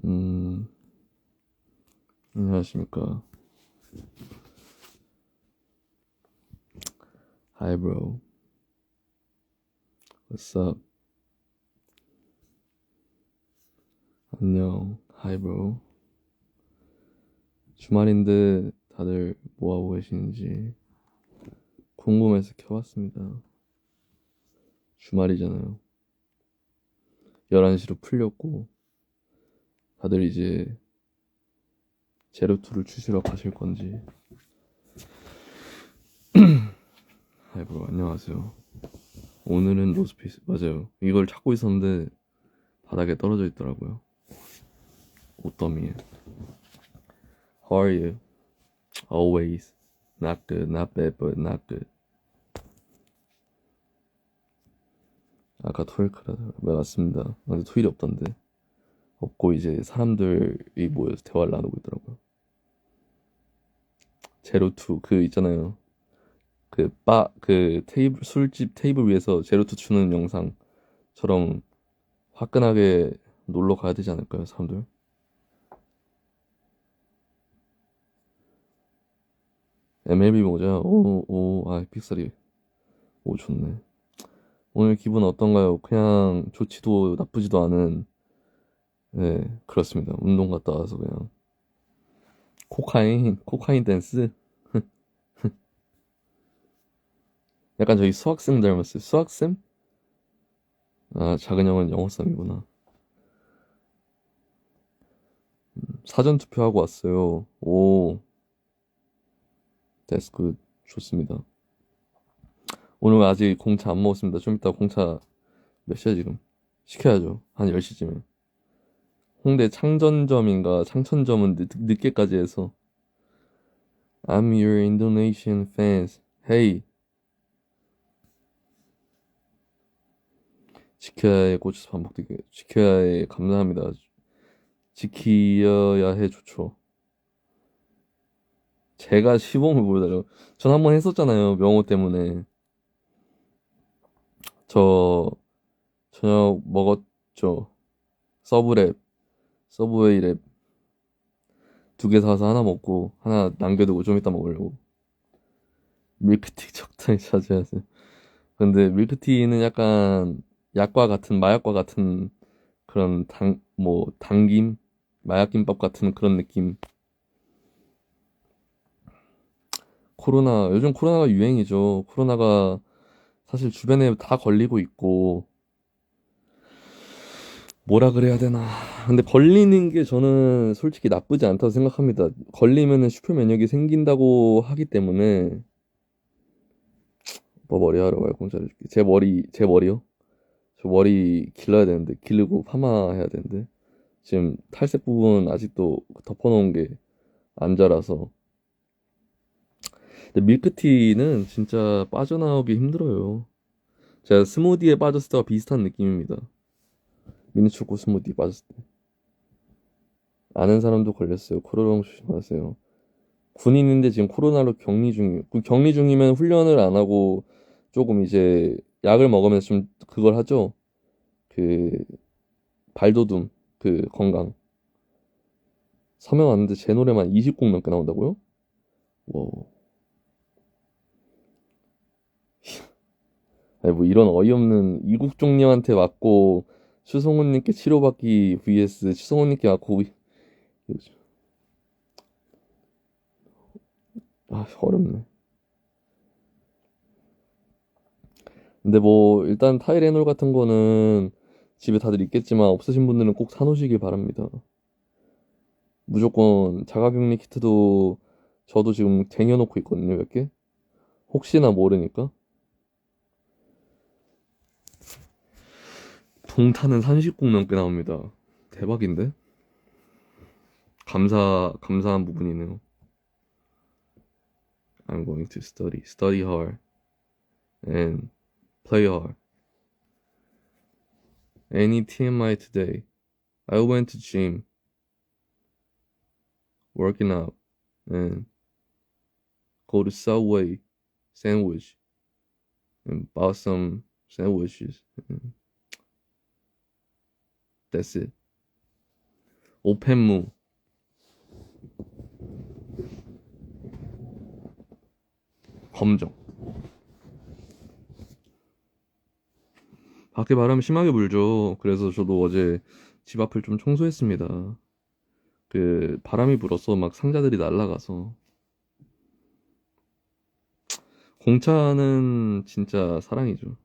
음, 안녕하십니까. Hi bro. What's up? 안녕. Hi bro. 주말인데 다들 뭐하고 계시는지 궁금해서 켜봤습니다. 주말이잖아요. 11시로 풀렸고 다들 이제 제로투를 추시러 가실 건지. Hi bro. 안녕하세요. 오늘은 로스피스 맞아요. 이걸 찾고 있었는데 바닥에 떨어져 있더라고요. 옷더미에. How are you? Always. Not good, not bad, but not good. 아까 토요일카라 맞습니다. 근데 토요일이 없던데. 없고 이제 사람들이 모여서 대화를 나누고 있더라고요. 제로투 그 있잖아요. 그 테이블 술집 테이블 위에서 제로투 추는 영상처럼 화끈하게 놀러 가야 되지 않을까요, 사람들? MLB 모자, 픽셀이, 좋네. 오늘 기분 어떤가요? 그냥 좋지도 나쁘지도 않은, 네, 그렇습니다. 운동 갔다 와서 그냥 코카인 댄스. 약간 저희 수학쌤 닮았어요. 수학쌤? 아, 작은 형은 영어쌤이구나. 사전 투표하고 왔어요. 오, that's good. 좋습니다. 오늘 아직 공차 안 먹었습니다. 좀 이따 공차 몇 시야 지금? 시켜야죠. 한 10시쯤에. 홍대 창전점인가 창천점은 늦게까지 해서. I'm your Indonesian fans. Hey. 지켜야 해 꽂혀서 반복되게. 지켜야 해 감사합니다. 지켜야 해 좋죠. 제가 시범을 보여달라고. 전 한 번 했었잖아요. 명호 때문에. 저 저녁 먹었죠. 서브랩, 서브웨이 랩 두 개 사서 하나 먹고 하나 남겨두고 좀 이따 먹으려고. 밀크티 적당히 자제하세요. 근데 밀크티는 약간 약과 같은 마약과 같은 그런 당김, 마약김밥 같은 그런 느낌. 요즘 코로나가 유행이죠. 코로나가 사실 주변에 다 걸리고 있고 뭐라 그래야 되나. 근데 걸리는 게 저는 솔직히 나쁘지 않다고 생각합니다. 걸리면은 슈퍼 면역이 생긴다고 하기 때문에. 뭐 머리 하러 가요? 공짜로 줄게. 제 머리요? 저 머리 길러야 되는데, 기르고 파마 해야 되는데. 지금 탈색 부분 아직도 덮어놓은 게 안 자라서. 근데 밀크티는 진짜 빠져나오기 힘들어요. 제가 스무디에 빠졌을 때와 비슷한 느낌입니다. 미니초코 스무디 빠졌을 때. 아는 사람도 걸렸어요. 코로나 조심하세요. 군인인데 지금 코로나로 격리 중이에요. 그 격리 중이면 훈련을 안 하고 조금 이제 약을 먹으면서 좀 그걸 하죠. 그 발도둠, 그 건강. 서명 왔는데 제 노래만 20곡 넘게 나온다고요? 와, 아니 뭐 이런 어이없는 이국종님한테 맞고 추성훈님께 치료받기 vs 추성훈님께 맞고 어렵네. 근데 뭐 일단 타이레놀 같은 거는 집에 다들 있겠지만 없으신 분들은 꼭 사놓으시길 바랍니다. 무조건 자가격리 키트도 저도 지금 쟁여놓고 있거든요, 몇 개. 혹시나 모르니까. 동타는 30곡 넘게 나옵니다. 대박인데? 감사한 부분이네요. I'm going to study hard, and play hard. Any TMI today? I went to gym, working out, and go to Subway sandwich and bought some sandwiches. That's it. 오펜무. 검정. 밖에 바람이 심하게 불죠. 그래서 저도 어제 집 앞을 좀 청소했습니다. 그 바람이 불어서 막 상자들이 날아가서. 공차는 진짜 사랑이죠.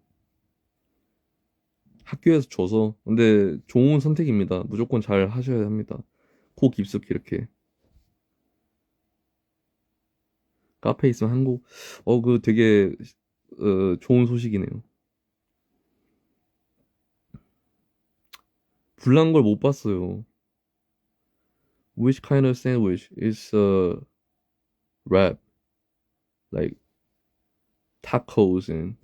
학교에서 줘서. 근데 좋은 선택입니다. 무조건 잘 하셔야 합니다. 코 깊숙이 이렇게. 카페에 있으면 한 곡. 그 되게 좋은 소식이네요. 불난 걸 못 봤어요. Which kind of sandwich is wrap like tacos and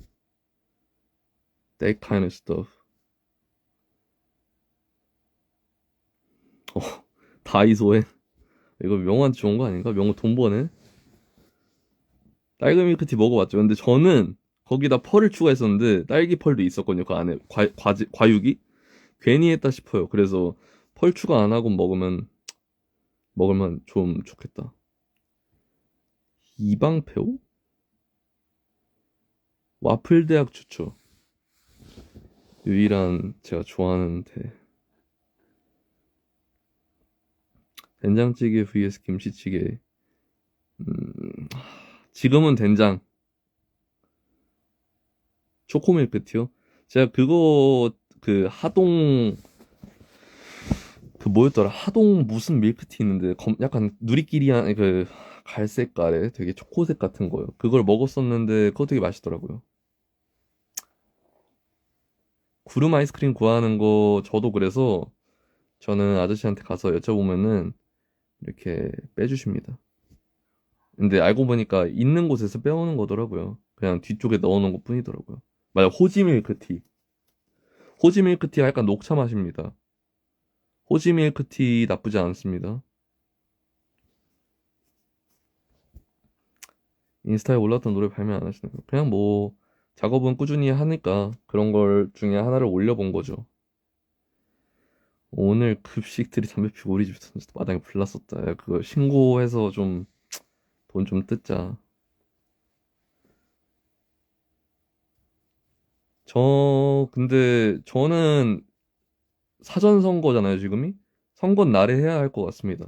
that kind of stuff? 어, 다이소에 이거 명호한테 좋은 거 아닌가? 명호 돈 버네. 딸기 밀크티 먹어봤죠. 근데 저는 거기다 펄을 추가했었는데 딸기 펄도 있었거든요. 그 안에 과육이 괜히 했다 싶어요. 그래서 펄 추가 안 하고 먹으면 좀 좋겠다. 이방페오? 와플 대학 추천. 유일한 제가 좋아하는데 된장찌개 vs 김치찌개. 지금은 된장. 초코밀크티요? 제가 그거 그 하동 그 뭐였더라? 하동 무슨 밀크티 있는데 약간 누리끼리한 그 갈색깔에 되게 초코색 같은 거요. 그걸 먹었었는데 그거 되게 맛있더라고요. 구름 아이스크림 구하는 거 저도 그래서 저는 아저씨한테 가서 여쭤보면은 이렇게 빼주십니다. 근데 알고 보니까 있는 곳에서 빼오는 거더라고요. 그냥 뒤쪽에 넣어놓은 것 뿐이더라고요. 맞아, 호지 밀크티. 호지 밀크티가 약간 녹차 맛입니다. 호지 밀크티 나쁘지 않습니다. 인스타에 올랐던 노래 발매 안 하시는 거. 그냥 뭐 작업은 꾸준히 하니까 그런 걸 중에 하나를 올려본 거죠. 오늘 급식들이 담배 피고 우리 집 마당에 불났었다. 야, 그거 신고해서 좀 돈 좀 뜯자. 근데 저는 사전 선거잖아요, 지금이. 선거 날에 해야 할 것 같습니다.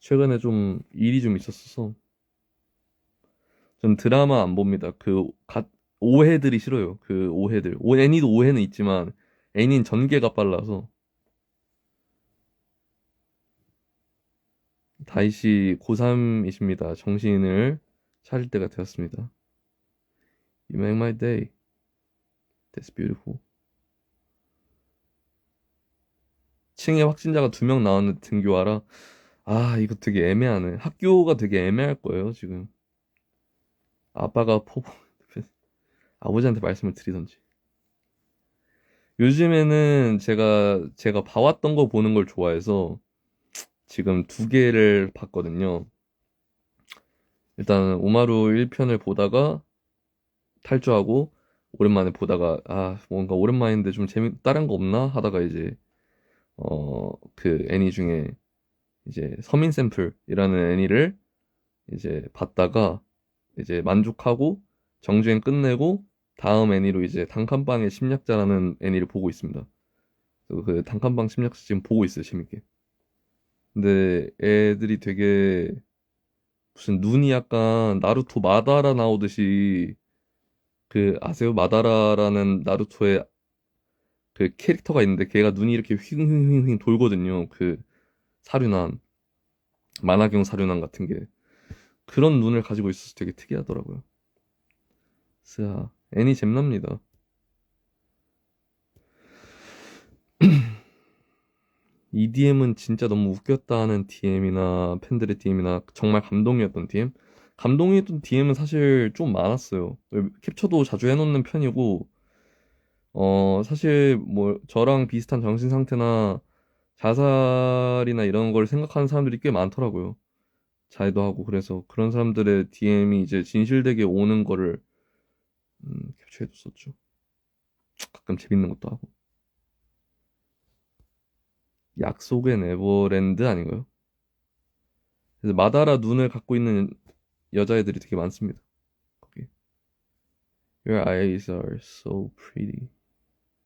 최근에 좀 일이 좀 있었어서. 전 드라마 안 봅니다. 오해들이 싫어요. 그 오해들. 애니도 오해는 있지만 애니는 전개가 빨라서. 다이씨 고3이십니다. 정신을 차릴 때가 되었습니다. You make my day. That's beautiful. 층에 확진자가 2명 나왔는데 등교하라. 이거 되게 애매하네. 학교가 되게 애매할 거예요, 지금. 아빠가 아버지한테 말씀을 드리던지. 요즘에는 제가 봐왔던 거 보는 걸 좋아해서 지금 2개를 봤거든요. 일단 오마루 1편을 보다가 탈주하고 오랜만에 보다가 뭔가 오랜만인데 좀 다른 거 없나 하다가 이제 그 애니 중에 이제 서민 샘플이라는 애니를 이제 봤다가 이제 만족하고 정주행 끝내고 다음 애니로 이제 단칸방의 심리학자라는 애니를 보고 있습니다. 그 단칸방 심리학자 지금 보고 있어요, 재밌게. 근데 애들이 되게 무슨 눈이 약간 나루토 마다라 나오듯이 그 아세요? 마다라라는 나루토의 그 캐릭터가 있는데 걔가 눈이 이렇게 휘잉휘잉휘잉 돌거든요. 그 사륜한 만화경 사륜한 같은 게 그런 눈을 가지고 있어서 되게 특이하더라고요. 애니 잼납니다. EDM은 진짜 너무 웃겼다는 DM이나 팬들의 DM이나 정말 감동이었던 DM? 감동이었던 DM은 사실 좀 많았어요. 캡처도 자주 해놓는 편이고, 사실 뭐 저랑 비슷한 정신 상태나 자살이나 이런 걸 생각하는 사람들이 꽤 많더라고요. 자해도 하고 그래서 그런 사람들의 DM이 이제 진실되게 오는 거를 캡처해뒀었죠. 가끔 재밌는 것도 하고. 약속의 네버랜드 아닌가요? 그래서 마다라 눈을 갖고 있는 여자애들이 되게 많습니다. 거기. Your eyes are so pretty.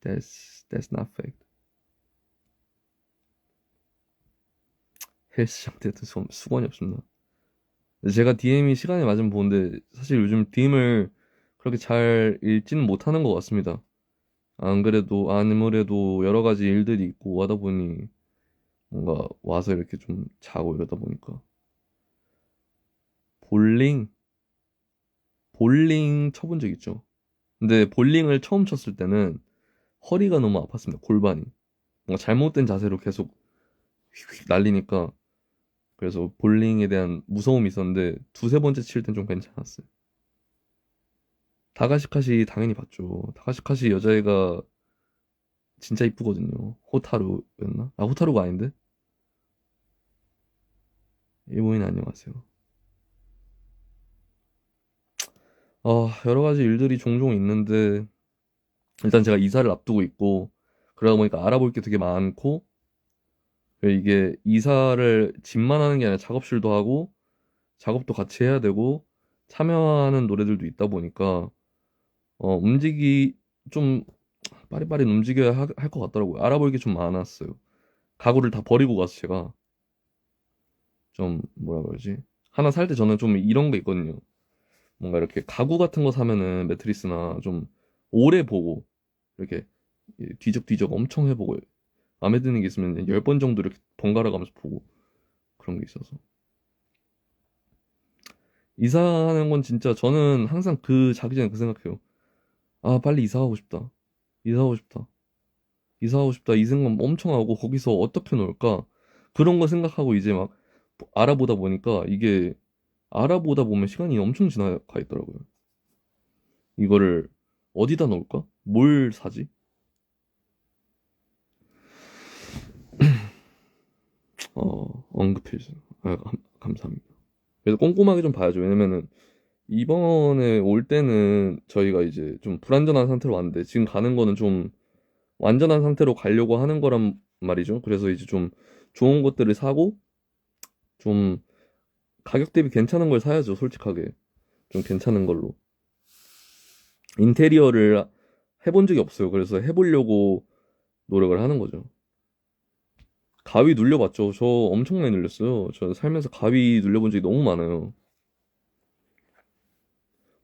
That's not fake. 헬스장 때도 수건이 없습니다. 제가 DM이 시간이 맞으면 보는데 사실 요즘 DM을 그렇게 잘 읽지는 못하는 것 같습니다. 안 그래도 아무래도 여러 가지 일들이 있고 하다 보니 뭔가 와서 이렇게 좀 자고 이러다 보니까 볼링 볼링 쳐본 적 있죠. 근데 볼링을 처음 쳤을 때는 허리가 너무 아팠습니다. 골반이 뭔가 잘못된 자세로 계속 휙휙 날리니까 그래서 볼링에 대한 무서움이 있었는데 두세 번째 칠 땐 좀 괜찮았어요. 다가시카시 당연히 봤죠. 다가시카시 여자애가 진짜 이쁘거든요. 호타루였나? 아, 호타루가 아닌데? 일본인 안녕하세요. 여러 가지 일들이 종종 있는데, 일단 제가 이사를 앞두고 있고, 그러다 보니까 알아볼 게 되게 많고, 이게 이사를 집만 하는 게 아니라 작업실도 하고, 작업도 같이 해야 되고, 참여하는 노래들도 있다 보니까, 좀 빠리빠리 움직여야 할 것 같더라고요. 알아볼 게 좀 많았어요. 가구를 다 버리고 가서 제가, 좀, 뭐라 그러지? 하나 살 때 저는 좀 이런 게 있거든요. 뭔가 이렇게 가구 같은 거 사면은 매트리스나 좀 오래 보고 이렇게 뒤적뒤적 엄청 해보고 마음에 드는 게 있으면 10번 정도 이렇게 번갈아 가면서 보고 그런 게 있어서 이사하는 건 진짜 저는 항상 그 자기 전에 그 생각해요. 아, 빨리 이사하고 싶다. 이사하고 싶다. 이사하고 싶다. 이 생각 엄청 하고 거기서 어떻게 놀까? 그런 거 생각하고 이제 막 알아보다 보니까 이게 알아보다 보면 시간이 엄청 지나가 있더라고요. 이거를 어디다 놓을까? 뭘 사지? 언급해주세요. 감사합니다. 그래서 꼼꼼하게 좀 봐야죠. 왜냐면은 이번에 올 때는 저희가 이제 좀 불안전한 상태로 왔는데 지금 가는 거는 좀 완전한 상태로 가려고 하는 거란 말이죠. 그래서 이제 좀 좋은 것들을 사고 좀 가격 대비 괜찮은 걸 사야죠. 솔직하게. 좀 괜찮은 걸로. 인테리어를 해본 적이 없어요. 그래서 해보려고 노력을 하는 거죠. 가위 눌려봤죠. 저 엄청 많이 눌렸어요. 저 살면서 가위 눌려본 적이 너무 많아요.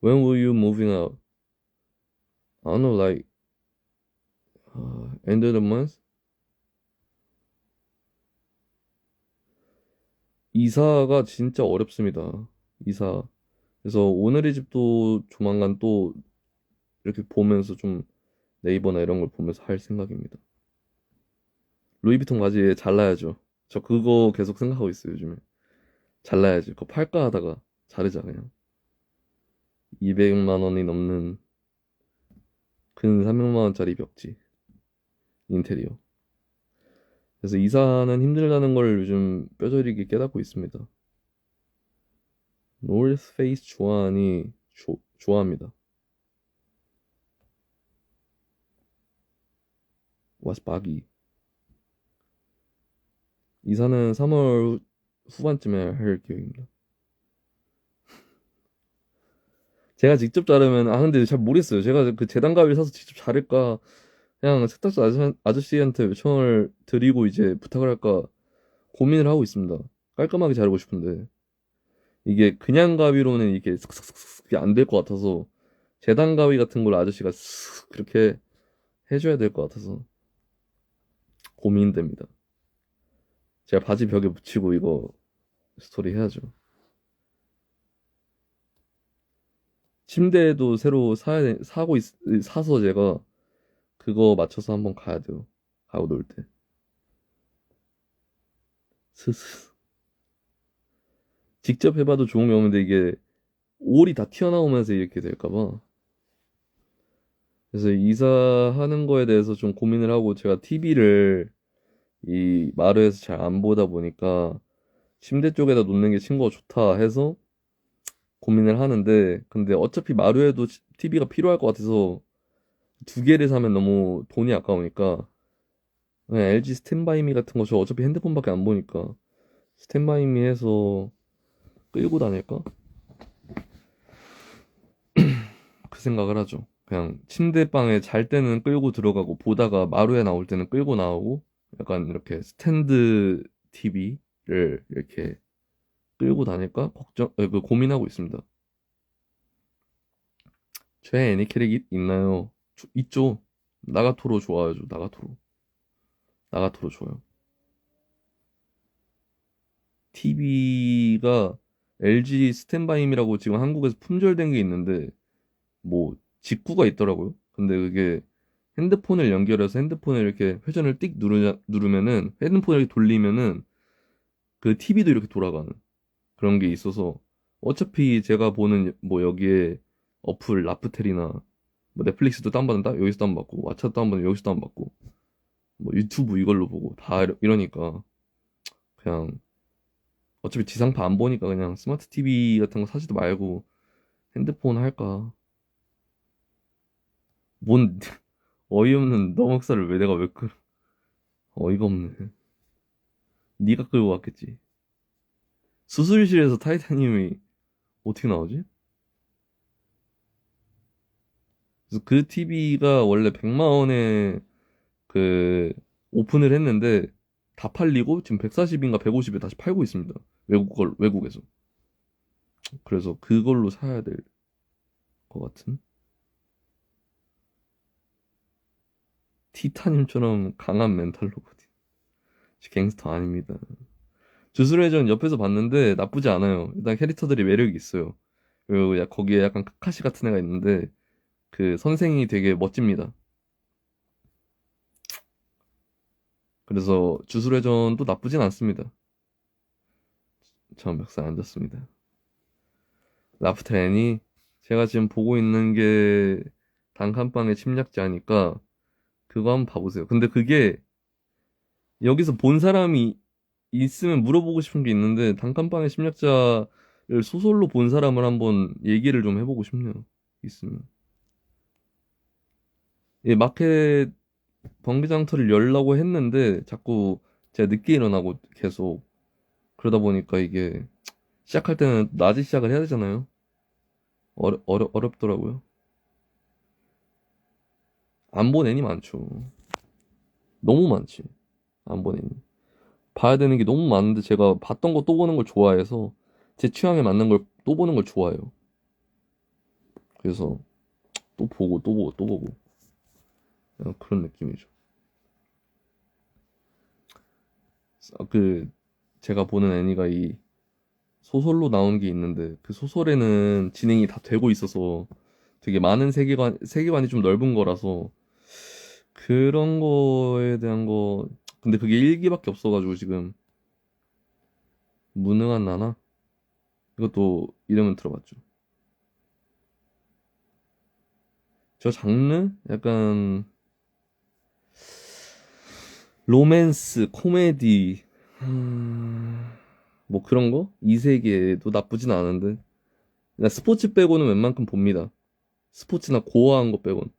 When will you moving out? I don't know, like end of the month? 이사가 진짜 어렵습니다. 이사. 그래서 오늘의 집도 조만간 또 이렇게 보면서 좀 네이버나 이런 걸 보면서 할 생각입니다. 루이비통 바지 잘라야죠. 저 그거 계속 생각하고 있어요, 요즘에. 잘라야지. 그거 팔까 하다가 자르자, 그냥. 200만 원이 넘는 근 300만 원짜리 벽지. 인테리어. 그래서 이사는 힘들다는 걸 요즘 뼈저리게 깨닫고 있습니다. 노스페이스 좋아하니 좋아합니다. 와스바기. 이사는 3월 후반쯤에 할 계획입니다. 제가 직접 자르면 근데 잘 모르겠어요. 제가 그 재단 가위를 사서 직접 자를까 그냥 세탁소 아저씨한테 요청을 드리고 이제 부탁을 할까 고민을 하고 있습니다. 깔끔하게 자르고 싶은데 이게 그냥 가위로는 이게 슥슥슥슥 안 될 것 같아서 재단 가위 같은 걸 아저씨가 슥 그렇게 해줘야 될 것 같아서 고민됩니다. 제가 바지 벽에 붙이고 이거 스토리 해야죠. 침대도 새로 사서 제가 그거 맞춰서 한번 가야 돼요. 가고 놀 때. 스스. 직접 해봐도 좋은 게 없는데 이게 올이 다 튀어나오면서 이렇게 될까 봐. 그래서 이사하는 거에 대해서 좀 고민을 하고 제가 TV를 이 마루에서 잘 안 보다 보니까 침대 쪽에다 놓는 게 친구가 좋다 해서 고민을 하는데, 근데 어차피 마루에도 TV가 필요할 것 같아서 두 개를 사면 너무 돈이 아까우니까 그냥 LG 스탠바이미 같은 거 저 어차피 핸드폰밖에 안 보니까 스탠바이미 해서 끌고 다닐까? 그 생각을 하죠. 그냥 침대방에 잘 때는 끌고 들어가고 보다가 마루에 나올 때는 끌고 나오고 약간 이렇게 스탠드 TV를 이렇게 끌고 다닐까? 고민하고 있습니다. 최애 애니캐릭 있나요? 있죠. 나가토로 좋아하죠. 나가토로. 나가토로 좋아요. TV가 LG 스탠바임이라고 지금 한국에서 품절된 게 있는데 뭐 직구가 있더라고요. 근데 그게 핸드폰을 연결해서 핸드폰을 이렇게 회전을 띡 누르면은 핸드폰을 이렇게 돌리면은 그 TV도 이렇게 돌아가는 그런 게 있어서 어차피 제가 보는 뭐 여기에 어플 라프텔이나 뭐 넷플릭스도 다운받는다 여기서 다운받고 왓챠도 다운받으면 여기서 다운받고 뭐 유튜브 이걸로 보고 다 이러니까 그냥 어차피 지상파 안 보니까 그냥 스마트 TV 같은 거 사지도 말고 핸드폰 할까. 뭔 어이없는 너먹살을 왜 내가 왜 어이가 없네. 네가 끌고 왔겠지. 수술실에서 타이타늄이 어떻게 나오지? 그래서 그 TV가 원래 100만 원에 그 오픈을 했는데 다 팔리고 지금 140인가 150에 다시 팔고 있습니다. 외국에서. 그래서 그걸로 사야 될 것 같은. 티타늄처럼 강한 멘탈 로봇이. 갱스터 아닙니다. 주술회전 옆에서 봤는데 나쁘지 않아요. 일단 캐릭터들이 매력이 있어요. 그리고 거기에 약간 카카시 같은 애가 있는데 그 선생이 되게 멋집니다. 그래서 주술회전도 나쁘진 않습니다. 전 멱살 안 졌습니다. 라프텔 애니 제가 지금 보고 있는 게 단칸방의 침략자니까 그거 한번 봐보세요. 근데 그게 여기서 본 사람이 있으면 물어보고 싶은 게 있는데 단칸방의 침략자를 소설로 본 사람을 한번 얘기를 좀 해보고 싶네요. 있으면. 예, 마켓 번개장터를 열려고 했는데 자꾸 제가 늦게 일어나고 계속 그러다 보니까 이게 시작할 때는 낮에 시작을 해야 되잖아요. 어렵더라고요. 안 본 애니 많죠. 너무 많지. 안 본 애니. 봐야 되는 게 너무 많은데 제가 봤던 거 또 보는 걸 좋아해서 제 취향에 맞는 걸 또 보는 걸 좋아해요. 그래서 또 보고 또 보고 또 보고 그런 느낌이죠. 그 제가 보는 애니가 이 소설로 나온 게 있는데 그 소설에는 진행이 다 되고 있어서 되게 많은 세계관이 좀 넓은 거라서 그런 거에 대한 거 근데 그게 1기밖에 없어가지고 지금 무능한 나나? 이것도 이름은 들어봤죠. 저 장르? 약간 로맨스, 코미디 뭐 그런 거? 이 세계도 나쁘진 않은데 그냥 스포츠 빼고는 웬만큼 봅니다. 스포츠나 고어한 거 빼곤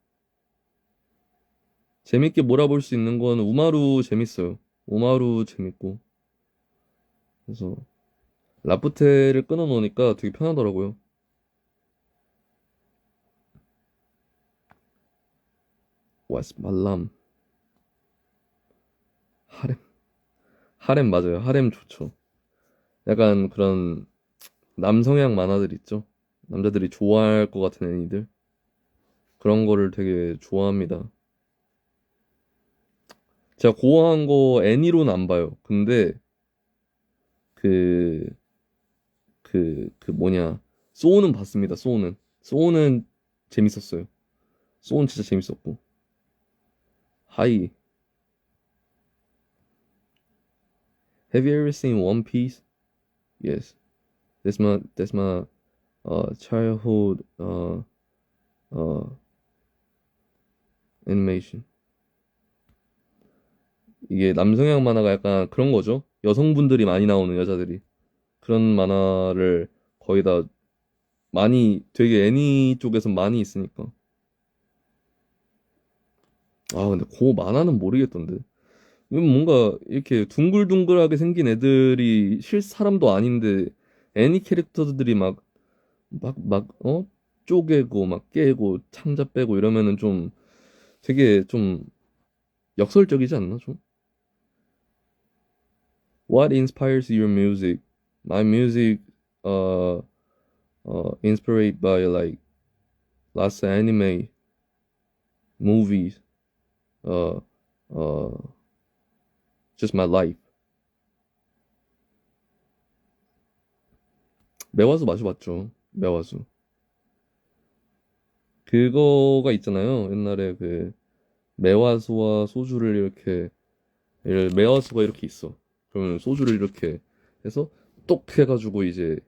재밌게 몰아볼 수 있는 건 우마루 재밌어요. 우마루 재밌고 그래서 라프텔을 끊어놓으니까 되게 편하더라고요. 와스 말람 하렘 하렘 맞아요. 하렘 좋죠. 약간 그런 남성향 만화들 있죠. 남자들이 좋아할 것 같은 애니들 그런 거를 되게 좋아합니다. 제가 고어한 거 애니로는 안 봐요. 근데 그 그 뭐냐 소우는 봤습니다. 소우는 재밌었어요. 소우는 진짜 재밌었고 하이 Have you ever seen One Piece? Yes. That's my childhood uh animation. 이게 남성향 만화가 약간 그런 거죠. 여성분들이 많이 나오는 여자들이. 그런 만화를 거의 다 많이 되게 애니 쪽에서 많이 있으니까. 아, 근데 그 만화는 모르겠던데. 이건 뭔가 이렇게 둥글둥글하게 생긴 애들이 실 사람도 아닌데 애니 캐릭터들이 쪼개고 막 깨고 창자 빼고 이러면은 좀 되게 좀 역설적이지 않나 좀? What inspires your music? My music, uh, inspired by like lots of anime, movies, uh, uh, just my life. 매화수 마셔봤죠. 매화수. 그거가 있잖아요. 옛날에 그 매화수와 소주를 이렇게 매화수가 이렇게 있어. 그러면 소주를 이렇게 해서 똑 해가지고 이제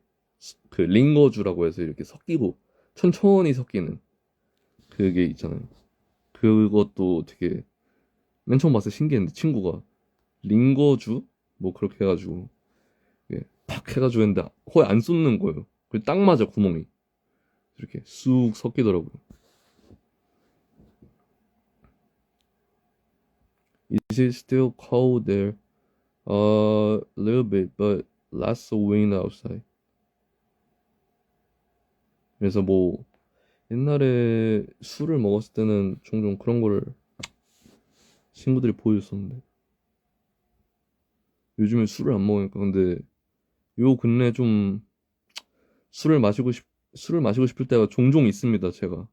그 링거주라고 해서 이렇게 섞이고 천천히 섞이는 그게 있잖아요. 그것도 되게 맨 처음 봤을 때 신기했는데 친구가 링거주 뭐 그렇게 해가지고 예, 팍 해가지고 했는데 거의 안 쏟는 거예요. 그 딱 맞아 구멍이 이렇게 쑥 섞이더라고요. Is it still cold there? A little bit, but lots of wind outside. 그래서 뭐 옛날에 술을 먹었을 때는 종종 그런 거를 친구들이 보여줬었는데 요즘에 술을 안 먹으니까 근데 요 근래 좀 술을 마시고 싶 술을 마시고 싶을 때가 종종 있습니다. 제가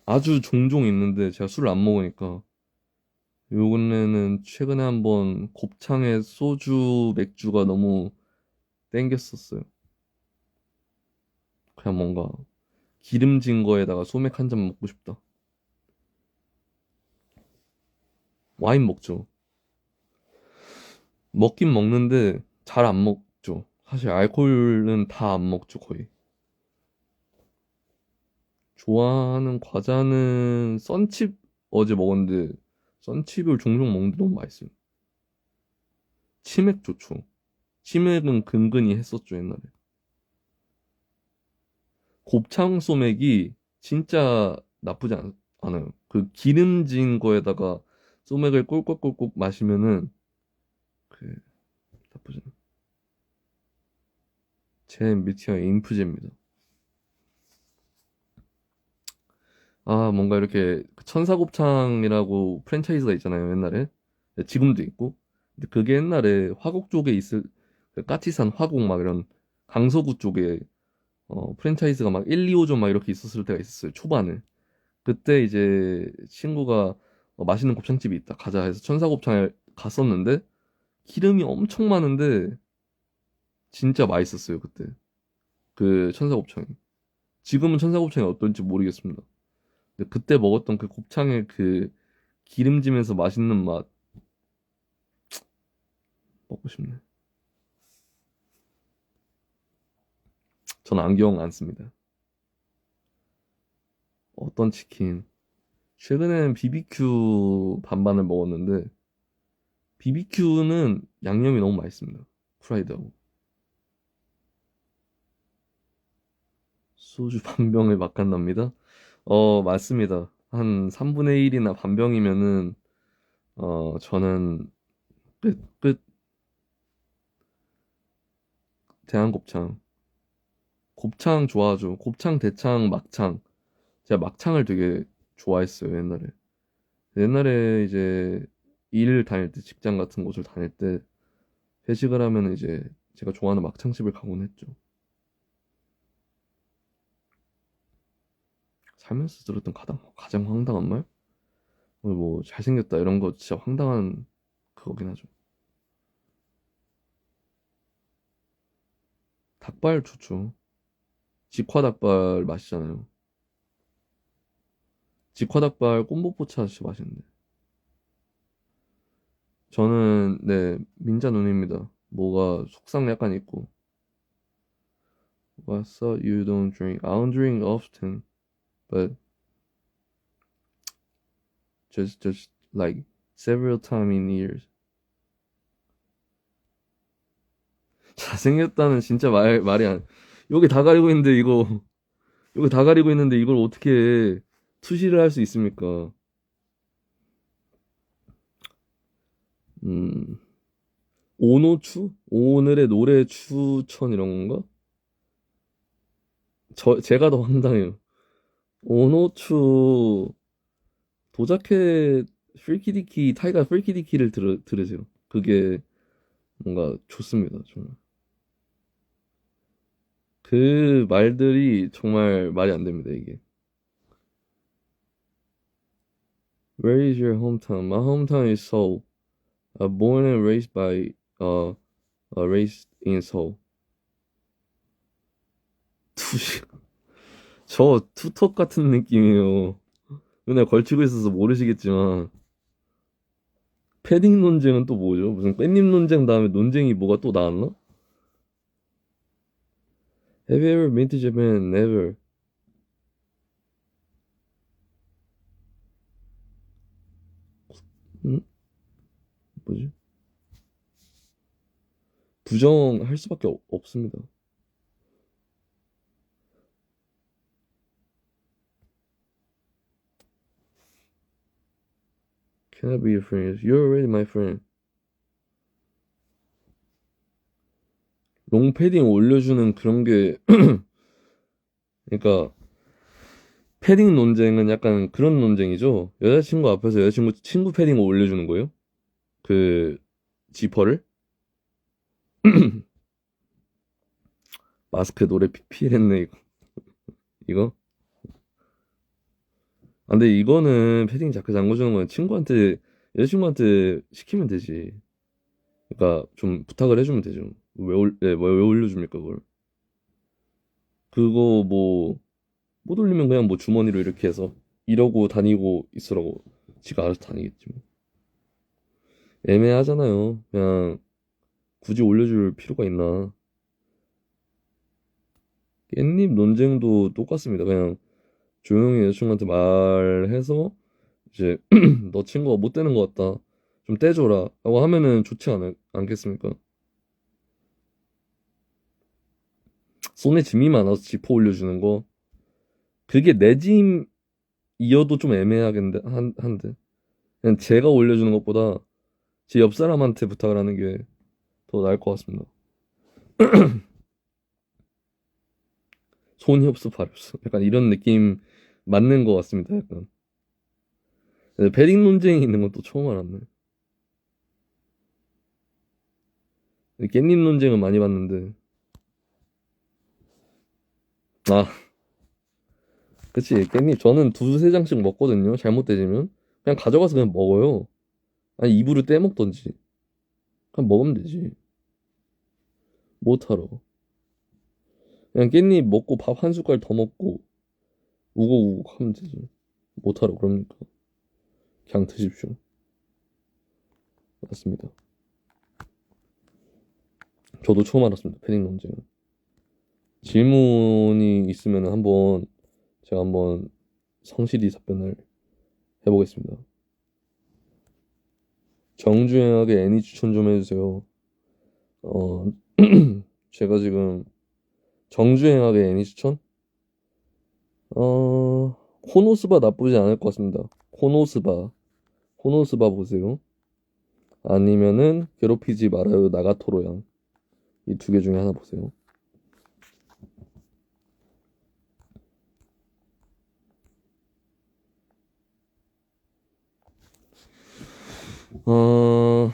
아주 종종 있는데 제가 술을 안 먹으니까 요 근래는 최근에 한번 곱창에 소주 맥주가 너무 땡겼었어요. 그냥 뭔가 기름진 거에다가 소맥 한 잔 먹고 싶다. 와인 먹죠. 먹긴 먹는데 잘 안 먹죠. 사실 알코올은 다 안 먹죠, 거의. 좋아하는 과자는 썬칩 어제 먹었는데 썬칩을 종종 먹는데 너무 맛있어요. 치맥 좋죠. 치맥은 근근히 했었죠, 옛날에. 곱창 소맥이 진짜 나쁘지 않아요. 그 기름진 거에다가 소맥을 꿀꺽꿀꺽 마시면은 그 나쁘지 않아요. 제 MBTI 인프제입니다. 아, 뭔가 이렇게 그 천사곱창이라고 프랜차이즈가 있잖아요, 옛날에. 네, 지금도 있고. 근데 그게 옛날에 화곡 쪽에 있을, 그 까치산 화곡 막 이런 강서구 쪽에 프랜차이즈가 막 1, 2호점 막 이렇게 있었을 때가 있었어요, 초반에. 그때 이제 친구가 맛있는 곱창집이 있다, 가자 해서 천사곱창에 갔었는데, 기름이 엄청 많은데, 진짜 맛있었어요, 그때. 그 천사곱창이. 지금은 천사곱창이 어떨지 모르겠습니다. 근데 그때 먹었던 그 곱창의 그 기름지면서 맛있는 맛 먹고 싶네. 전 안경 안 씁니다. 어떤 치킨? 최근엔 BBQ 반반을 먹었는데 BBQ는 양념이 너무 맛있습니다. 프라이드하고 소주 반 병을 막 간답니다. 맞습니다. 한 3분의 1이나 반 병이면은 저는 끝 대한곱창 곱창 좋아하죠. 곱창 대창 막창 제가 막창을 되게 좋아했어요 옛날에. 옛날에 이제 일 다닐 때 직장 같은 곳을 다닐 때 회식을 하면 이제 제가 좋아하는 막창집을 가곤 했죠. 살면서 들었던 가장 황당한 말? 뭐 잘생겼다 이런 거 진짜 황당한 그거긴 하죠. 닭발 좋죠. 직화닭발 맛있잖아요. 직화닭발 꼼보포차 진짜 맛있는데. 저는 네 민자 누님입니다. 뭐가 속상 약간 있고. What thought you don't drink? I don't drink often, but just like several time in years. 잘생겼다는 진짜 말이 안, 여기 다 가리고 있는데 여기 다 가리고 있는데 이걸 어떻게 투시를 할 수 있습니까? 음, 오노추? 오늘의 노래 추천 이런 건가? 제가 더 황당해요. 오노추, 도자켓 프리키디키, 타이가 프리키디키를 들으세요. 그게 뭔가 좋습니다. 정말. 그 말들이 정말 말이 안 됩니다, 이게. Where is your hometown? My hometown is Seoul. Born and raised by, uh, raised in Seoul. 투시, 저 투턱 같은 느낌이에요. 맨날 걸치고 있어서 모르시겠지만, 패딩 논쟁은 또 뭐죠? 무슨 깻잎 논쟁 다음에 논쟁이 뭐가 또 나왔나? Have you ever been to Japan? Never. 응? 뭐지? 부정할 수밖에 없습니다. Can I be your friend? You're already my friend. 롱패딩 올려주는 그런 게, 그러니까, 패딩 논쟁은 약간 그런 논쟁이죠. 여자친구 앞에서 여자친구 친구 패딩 올려주는 거예요? 그, 지퍼를? 마스크 노래 피필했네, 이거. 이거? 아, 근데 이거는 패딩 자켓 잠궈주는 건 여자친구한테 시키면 되지. 그러니까 좀 부탁을 해주면 되죠. 왜 올려줍니까, 그걸? 그거 뭐, 못 올리면 그냥 뭐 주머니로 이렇게 해서 이러고 다니고 있으라고 지가 알아서 다니겠지 뭐. 애매하잖아요. 그냥 굳이 올려줄 필요가 있나. 깻잎 논쟁도 똑같습니다. 그냥 조용히 여자친구한테 말해서 이제 너 친구가 못 되는 것 같다. 좀 떼줘라. 라고 하면은 좋지 않겠습니까? 손에 짐이 많아서 지퍼 올려주는 거. 그게 내 짐이어도 좀 애매하겠는데, 한데. 그냥 제가 올려주는 것보다 제 옆 사람한테 부탁을 하는 게 더 나을 것 같습니다. 손이 없어 발이 없어. 약간 이런 느낌 맞는 것 같습니다. 약간. 근데 패딩 논쟁이 있는 건 또 처음 알았네. 깻잎 논쟁은 많이 봤는데. 아, 그치. 깻잎 저는 두세 장씩 먹거든요. 잘못되지면. 그냥 가져가서 그냥 먹어요. 아니, 입으로 떼먹던지. 그냥 먹으면 되지. 못하러. 그냥 깻잎 먹고 밥 한 숟갈 더 먹고 우걱우걱 하면 되지. 못하러 그럽니까? 그냥 드십시오. 맞습니다. 저도 처음 알았습니다. 패딩 논쟁은. 질문이 있으면 제가 한번 성실히 답변을 해보겠습니다. 정주행하게 애니 추천 좀 해주세요. 어, 제가 지금 정주행하게 애니 추천? 코노스바 나쁘지 않을 것 같습니다. 코노스바 보세요. 아니면은 괴롭히지 말아요 나가토로양. 이 두 개 중에 하나 보세요. 어,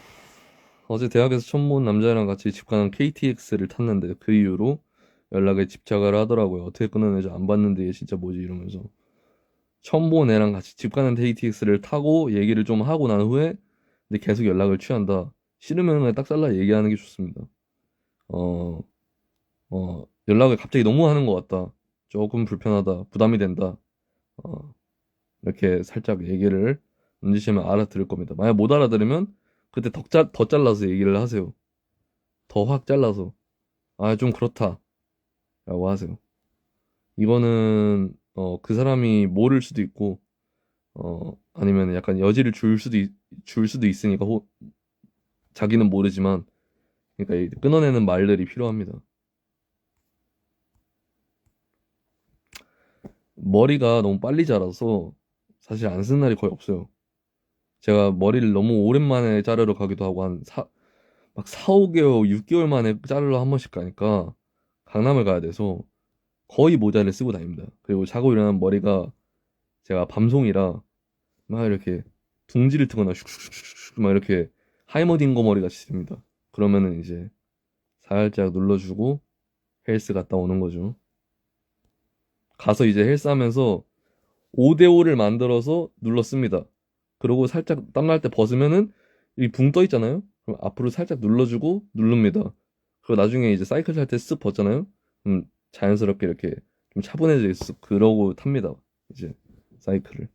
어제 대학에서 처음 본 남자랑 같이 집 가는 KTX를 탔는데 그 이후로 연락에 집착을 하더라고요. 어떻게 끊어내지 안 봤는데 얘 진짜 뭐지 이러면서. 처음 본 애랑 같이 집 가는 KTX를 타고 얘기를 좀 하고 난 후에 근데 계속 연락을 취한다. 싫으면 그냥 딱 잘라 얘기하는 게 좋습니다. 어, 연락을 갑자기 너무 하는 것 같다. 조금 불편하다. 부담이 된다. 어, 이렇게 살짝 얘기를 던지시면 알아들을 겁니다. 만약 못 알아들으면 그때 더 잘라서 얘기를 하세요. 더 확 잘라서. 아, 좀 그렇다. 라고 하세요. 이거는, 그 사람이 모를 수도 있고, 아니면 약간 여지를 줄 수도 있으니까, 자기는 모르지만, 그러니까 이 끊어내는 말들이 필요합니다. 머리가 너무 빨리 자라서 사실 안 쓰는 날이 거의 없어요. 제가 머리를 너무 오랜만에 자르러 가기도 하고 막 4, 5개월, 6개월 만에 자르러 한 번씩 가니까 강남을 가야 돼서 거의 모자를 쓰고 다닙니다. 그리고 자고 일어나면 머리가 제가 밤송이라 막 이렇게 둥지를 트거나 슉슉슉슉 막 이렇게 하이머딩거 머리 같이 됩니다. 그러면은 이제 살짝 눌러주고 헬스 갔다 오는 거죠. 가서 이제 헬스 하면서 5대5를 만들어서 눌렀습니다. 그리고 살짝 땀날 때 벗으면은 이 붕 떠 있잖아요. 그럼 앞으로 살짝 눌러주고 누릅니다. 그리고 나중에 이제 사이클 탈 때 쓱 벗잖아요. 자연스럽게 이렇게 좀 차분해져 있어. 그러고 탑니다. 이제 사이클을.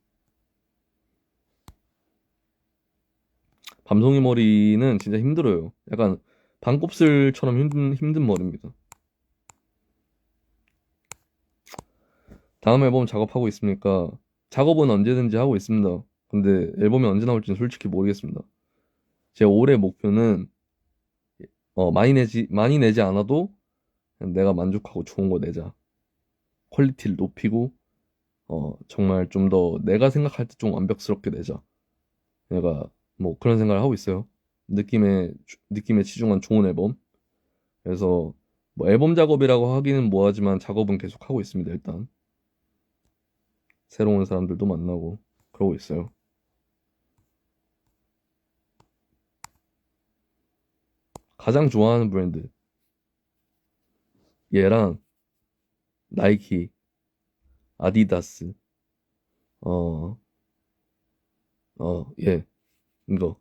밤송이 머리는 진짜 힘들어요. 약간 반곱슬처럼 힘든 머리입니다. 다음 앨범 작업하고 있습니까? 작업은 언제든지 하고 있습니다. 근데 앨범이 언제 나올지는 솔직히 모르겠습니다. 제 올해 목표는 많이 내지 않아도 그냥 내가 만족하고 좋은 거 내자. 퀄리티를 높이고 정말 좀 더 내가 생각할 때 좀 완벽스럽게 내자. 내가 뭐 그런 생각을 하고 있어요. 느낌에 치중한 좋은 앨범. 그래서 뭐 앨범 작업이라고 하기는 뭐하지만 작업은 계속 하고 있습니다. 일단 새로운 사람들도 만나고 그러고 있어요. 가장 좋아하는 브랜드 얘랑 나이키, 아디다스, 어, 예, 이거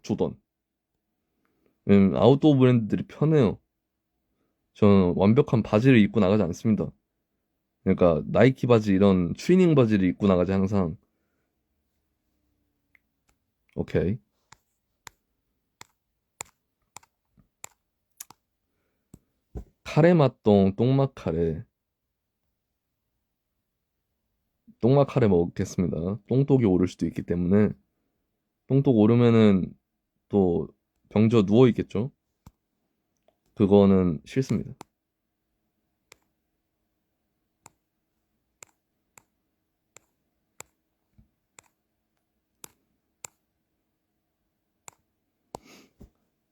조던. 아웃도어 브랜드들이 편해요. 저는 완벽한 바지를 입고 나가지 않습니다. 그러니까 나이키 바지 이런 추리닝 바지를 입고 나가지 항상. 오케이. 카레 맛동 똥맛 카레. 똥맛 카레 먹겠습니다. 똥독이 오를 수도 있기 때문에 똥독 오르면은 또 병져 누워 있겠죠? 그거는 싫습니다.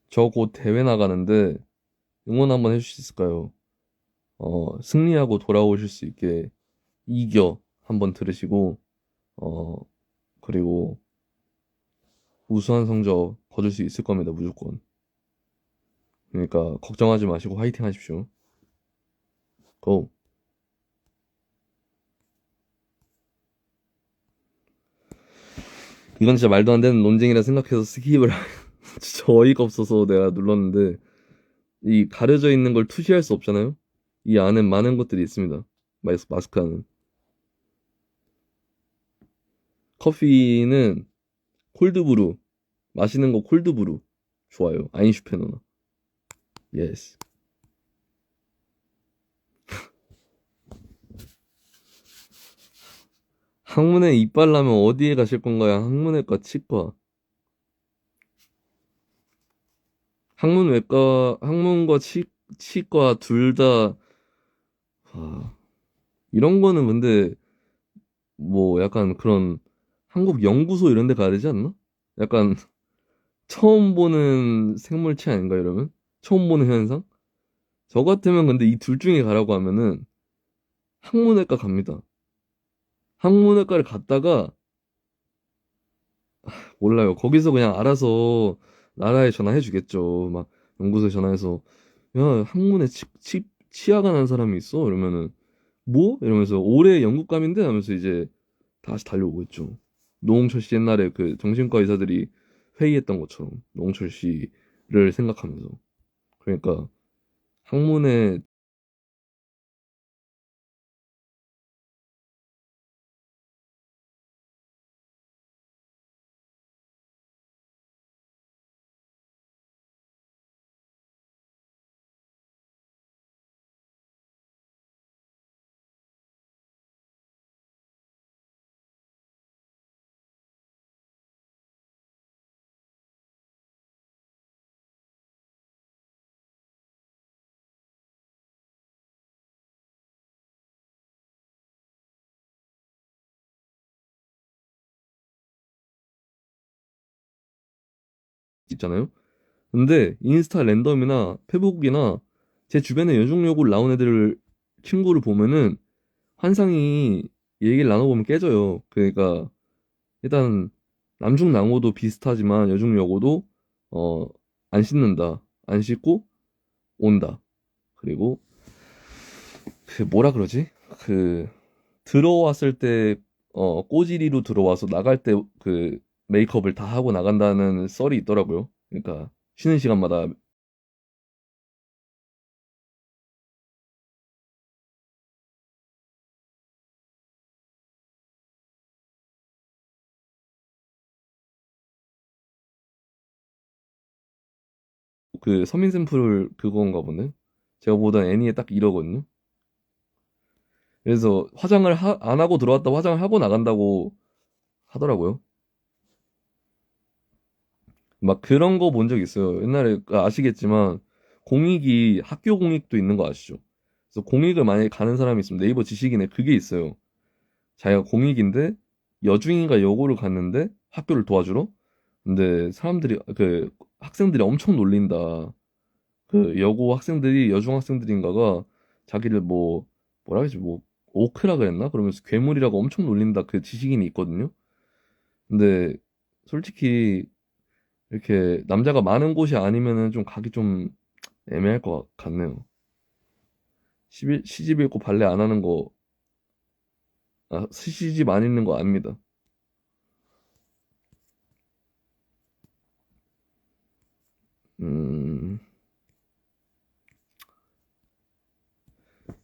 저 곧 대회 나가는데 응원 한번 해주실 수 있을까요? 승리하고 돌아오실 수 있게 이겨 한번 들으시고 어 그리고 우수한 성적 거둘 수 있을 겁니다, 무조건. 그러니까 걱정하지 마시고 화이팅 하십시오. 고. 이건 진짜 말도 안 되는 논쟁이라 생각해서 스킵을 진짜 어이가 없어서 내가 눌렀는데 이 가려져 있는 걸 투시할 수 없잖아요. 이 안에 많은 것들이 있습니다. 마스크 안은. 커피는 콜드브루. 마시는 거 콜드브루. 좋아요. 아인슈페너나. 예스. 학문에 이빨 나면 어디에 가실 건가요? 학문외과, 치과. 학문과 치과 둘 다, 아, 이런 거는 근데 뭐 약간 그런 한국 연구소 이런 데 가야 되지 않나? 약간 처음 보는 생물체 아닌가 이러면? 처음 보는 현상? 저 같으면 근데 이 둘 중에 가라고 하면은 학문외과 갑니다. 학문외과를 갔다가 몰라요. 거기서 그냥 알아서 나라에 전화해 주겠죠. 막 연구소에 전화해서 야, 학문에 치아가 난 사람이 있어? 이러면은 뭐? 이러면서 올해 영국감인데 하면서 이제 다시 달려오겠죠. 노홍철 씨 옛날에 그 정신과 의사들이 회의했던 것처럼 노홍철 씨를 생각하면서 그러니까 학문에 있잖아요. 근데 인스타 랜덤이나 페북이나 제 주변에 여중여고를 나온 애들 친구를 보면은 환상이 얘기를 나눠보면 깨져요. 그러니까 일단 남중남고도 비슷하지만 여중여고도 어, 안 씻는다. 안 씻고 온다. 그리고 그 뭐라 그러지? 그 들어왔을 때 꼬지리로 들어와서 나갈 때 그 메이크업을 다 하고 나간다는 썰이 있더라고요. 그러니까 쉬는 시간마다 그 서민 샘플 그건가 보네. 제가 보던 애니에 딱 이러거든요. 그래서 화장을 안 하고 들어왔다 화장을 하고 나간다고 하더라고요. 막 그런 거 본 적 있어요. 옛날에 아시겠지만 공익이 학교 공익도 있는 거 아시죠? 그래서 공익을 만약에 가는 사람이 있으면 네이버 지식인에 그게 있어요. 자기가 공익인데 여중인가 여고를 갔는데 학교를 도와주러? 근데 사람들이 그 학생들이 엄청 놀린다. 그 여고 학생들이 여중 학생들인가가 자기를 뭐라 그러지 뭐 오크라 그랬나? 그러면서 괴물이라고 엄청 놀린다. 그 지식인이 있거든요. 근데 솔직히 이렇게 남자가 많은 곳이 아니면은 좀 가기 좀 애매할 것 같네요. 시집 읽고 발레 안 하는 거, 시집 안 읽는 거 압니다. 음,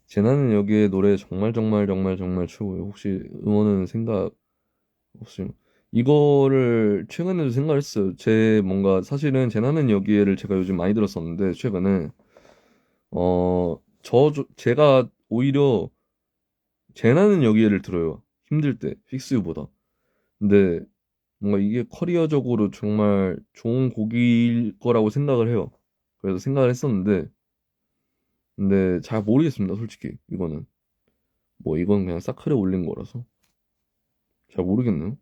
제나는 여기에 노래 정말 정말 정말 정말 최고예요. 혹시 응원은 생각 없으요 이거를 최근에도 생각했어요. 제 뭔가 사실은 제나는 여기에를 제가 요즘 많이 들었었는데 최근에 제가 오히려 제나는 여기에를 들어요. 힘들 때 픽스유보다. 근데 뭔가 이게 커리어적으로 정말 좋은 곡일 거라고 생각을 해요. 그래서 생각을 했었는데, 근데 잘 모르겠습니다, 솔직히. 이거는. 뭐, 이건 그냥 사클에 올린 거라서. 잘 모르겠네요.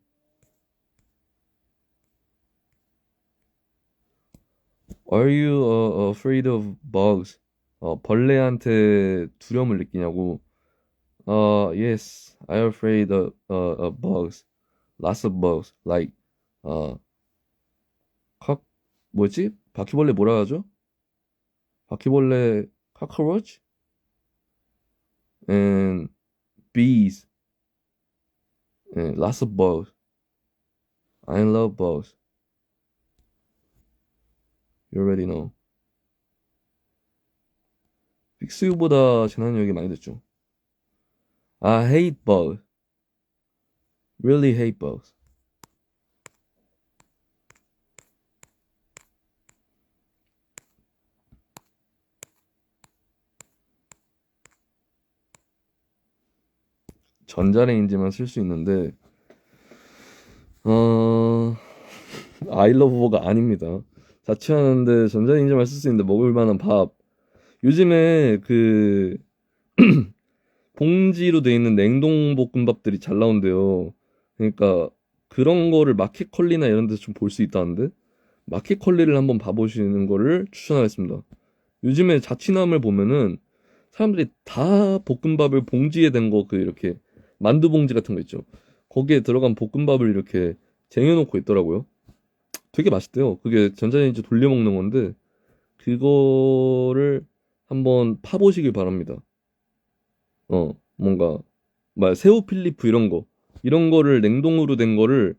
Are you afraid of bugs? 벌레한테 두려움을 느끼냐고. Yes, I'm afraid of bugs. Lots of bugs. Like, 어, 뭐지? 바퀴벌레 뭐라 하죠? 바퀴벌레, cockroach? And bees. Lots of bugs. I love bugs. You already know. 픽스유보다 재난력이 많이 됐죠. I hate bugs. Really hate bugs. 전자레인지만 쓸 수 있는데, 어, I love bug가 아닙니다. 자취하는데 전자레인지만 쓸 수 있는데 먹을 만한 밥. 요즘에 그 봉지로 돼 있는 냉동 볶음밥들이 잘 나온대요. 그러니까 그런 거를 마켓컬리나 이런 데서 좀 볼 수 있다는데 마켓컬리를 한번 봐보시는 거를 추천하겠습니다. 요즘에 자취남을 보면은 사람들이 다 볶음밥을 봉지에 된 거 그 이렇게 만두 봉지 같은 거 있죠. 거기에 들어간 볶음밥을 이렇게 쟁여놓고 있더라고요. 되게 맛있대요. 그게 전자레인지 돌려 먹는 건데 그거를 한번 파보시길 바랍니다. 뭔가 새우 필리프 이런 거를 냉동으로 된 거를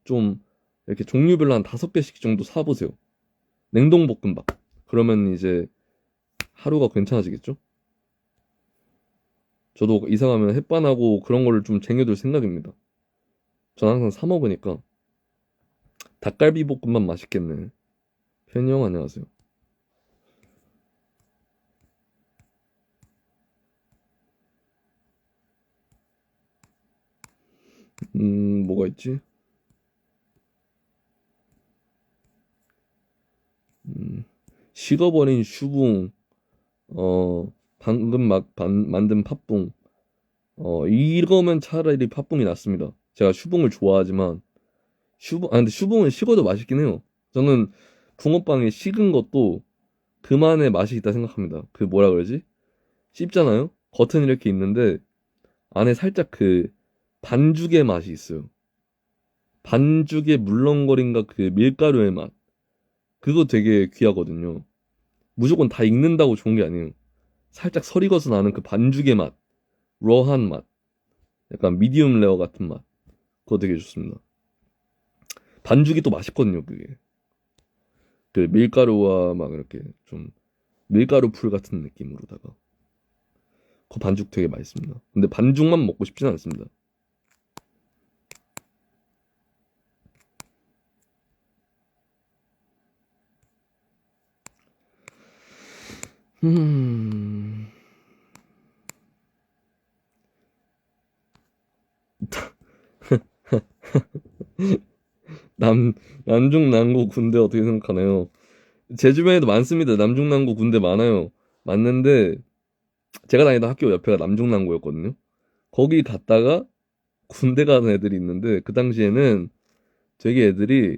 좀 이렇게 종류별로 한 5개씩 정도 사보세요. 냉동 볶음밥. 그러면 이제 하루가 괜찮아지겠죠? 저도 이사 가면 햇반하고 그런 거를 좀 쟁여둘 생각입니다. 전 항상 사 먹으니까 닭갈비 볶음밥 맛있겠네. 편히 형 안녕하세요. 뭐가 있지? 음, 식어버린 슈붕, 방금 만든 팥붕. 이거면 차라리 팥붕이 낫습니다. 제가 슈붕을 좋아하지만 근데 슈붕은 식어도 맛있긴 해요. 저는 붕어빵이 식은 것도 그만의 맛이 있다 생각합니다. 그 뭐라 그러지? 씹잖아요? 겉은 이렇게 있는데 안에 살짝 그 반죽의 맛이 있어요. 반죽의 물렁거림과 그 밀가루의 맛. 그거 되게 귀하거든요. 무조건 다 익는다고 좋은 게 아니에요. 살짝 설익어서 나는 그 반죽의 맛, 러한 맛, 약간 미디움 레어 같은 맛. 그거 되게 좋습니다. 반죽이 또 맛있거든요, 그게. 그 밀가루와 막 이렇게 좀 밀가루 풀 같은 느낌으로다가. 그 반죽 되게 맛있습니다. 근데 반죽만 먹고 싶진 않습니다. 음, 남, 남중남고 군대 어떻게 생각하나요? 제 주변에도 많습니다. 남중남고 군대 많아요. 맞는데, 제가 다니던 학교 옆에가 남중남고였거든요. 거기 갔다가 군대 가는 애들이 있는데, 그 당시에는 되게 애들이,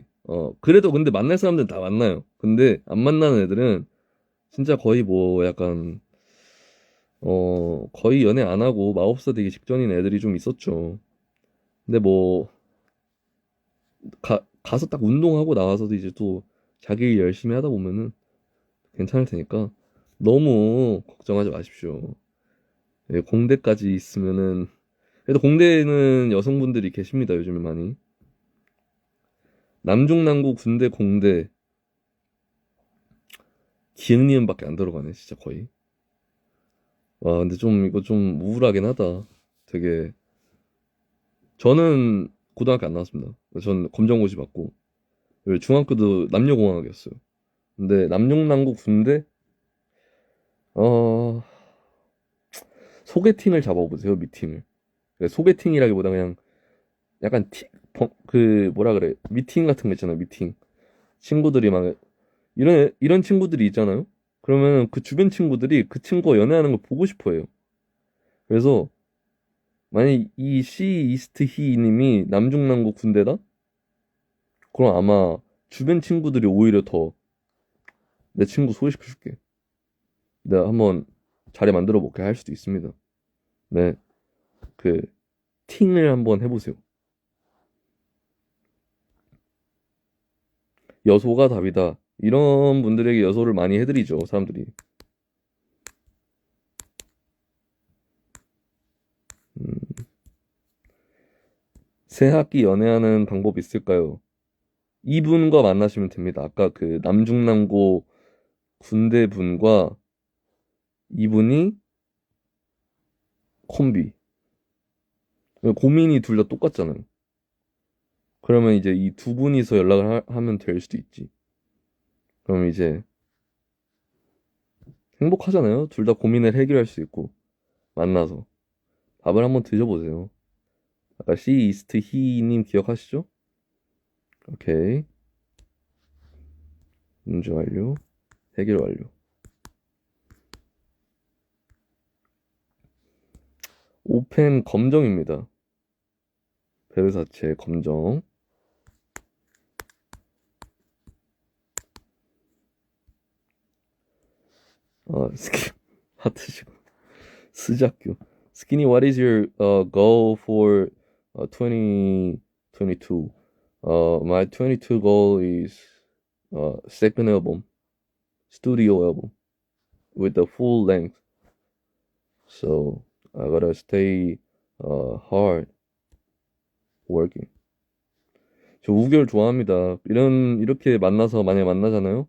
그래도 근데 만날 사람들은 다 만나요. 근데 안 만나는 애들은 진짜 거의 뭐 약간, 거의 연애 안 하고 마법사 되기 직전인 애들이 좀 있었죠. 근데 뭐, 가서 딱 운동하고 나와서도 이제 또 자기 일 열심히 하다 보면은 괜찮을 테니까 너무 걱정하지 마십시오. 예, 공대까지 있으면은 그래도 공대에는 여성분들이 계십니다. 요즘에 많이. 남중남고 군대 공대 기흥리은밖에 안 들어가네 진짜 거의. 와 근데 좀 이거 좀 우울하긴 하다. 되게 저는 고등학교 안 나왔습니다. 전 검정고시 받고 그리고 중학교도 남녀공학이었어요. 근데 남중남고 군대 어 소개팅을 잡아보세요 미팅을. 그러니까 소개팅이라기보다 그냥 약간 그 뭐라 그래 미팅 같은 거 있잖아요 미팅 친구들이 막 이런 친구들이 있잖아요 그러면 그 주변 친구들이 그 친구가 연애하는 걸 보고 싶어 해요 그래서 만약 이 시 이스트 히 님이 남중남고 군대다 그럼 아마 주변 친구들이 오히려 더 내 친구 소개시켜 줄게 내가 한번 자리 만들어 볼게 할 수도 있습니다 네 그 팅을 한번 해보세요 여소가 답이다 이런 분들에게 여소를 많이 해드리죠 사람들이 음, 새 학기 연애하는 방법 있을까요? 이분과 만나시면 됩니다. 아까 그 남중남고 군대 분과 이분이 콤비. 고민이 둘 다 똑같잖아요. 그러면 이제 이 두 분이서 연락을 하면 될 수도 있지. 그럼 이제 행복하잖아요. 둘 다 고민을 해결할 수 있고 만나서 밥을 한번 드셔보세요. 아까 시 이스트 히님 기억하시죠? 오케이. 문제 완료. 해결 완료. 오펜 검정입니다. 베르사체 검정. 스킨 하트시고 스자큐. Skinny, what is your goal for 2022? My 22 goal is second album, studio album with the full length. So I gotta stay hard working. 저 우결 좋아합니다. 이렇게 만나서 만약에 만나잖아요.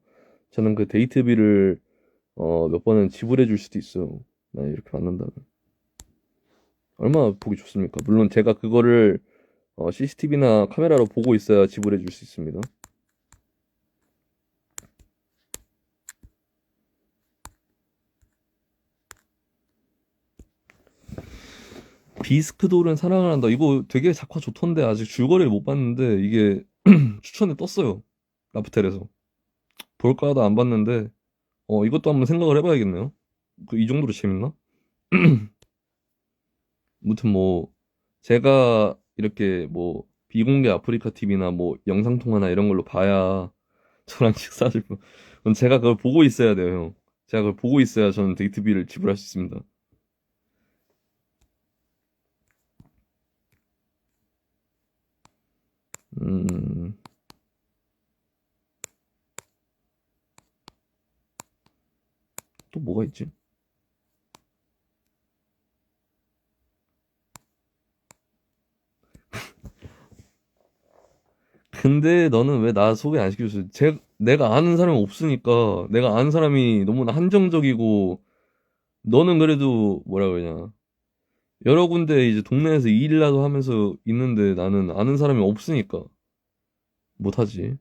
저는 그 데이트비를 몇 번은 지불해 줄 수도 있어요. 만약 이렇게 만난다면. 얼마나 보기 좋습니까? 물론 제가 그거를 CCTV나 카메라로 보고 있어야 지불해 줄 수 있습니다. 비스크돌은 사랑을 한다. 이거 되게 작화 좋던데 아직 줄거리를 못 봤는데 이게 추천에 떴어요. 라프텔에서. 볼까 하다 안 봤는데 이것도 한번 생각을 해봐야겠네요. 이 정도로 재밌나? 아무튼 뭐 제가 이렇게 뭐 비공개 아프리카 TV나 뭐 영상통화나 이런 걸로 봐야 저랑 식사하실 분. 그럼 제가 그걸 보고 있어야 돼요, 형. 제가 그걸 보고 있어야 저는 데이트비를 지불할 수 있습니다. 음, 또 뭐가 있지? 근데 너는 왜 나 소개 안 시켜줬어? 내가 아는 사람이 없으니까, 내가 아는 사람이 너무나 한정적이고, 너는 그래도 뭐라 그러냐. 여러 군데 이제 동네에서 일이라도 하면서 있는데 나는 아는 사람이 없으니까 못하지.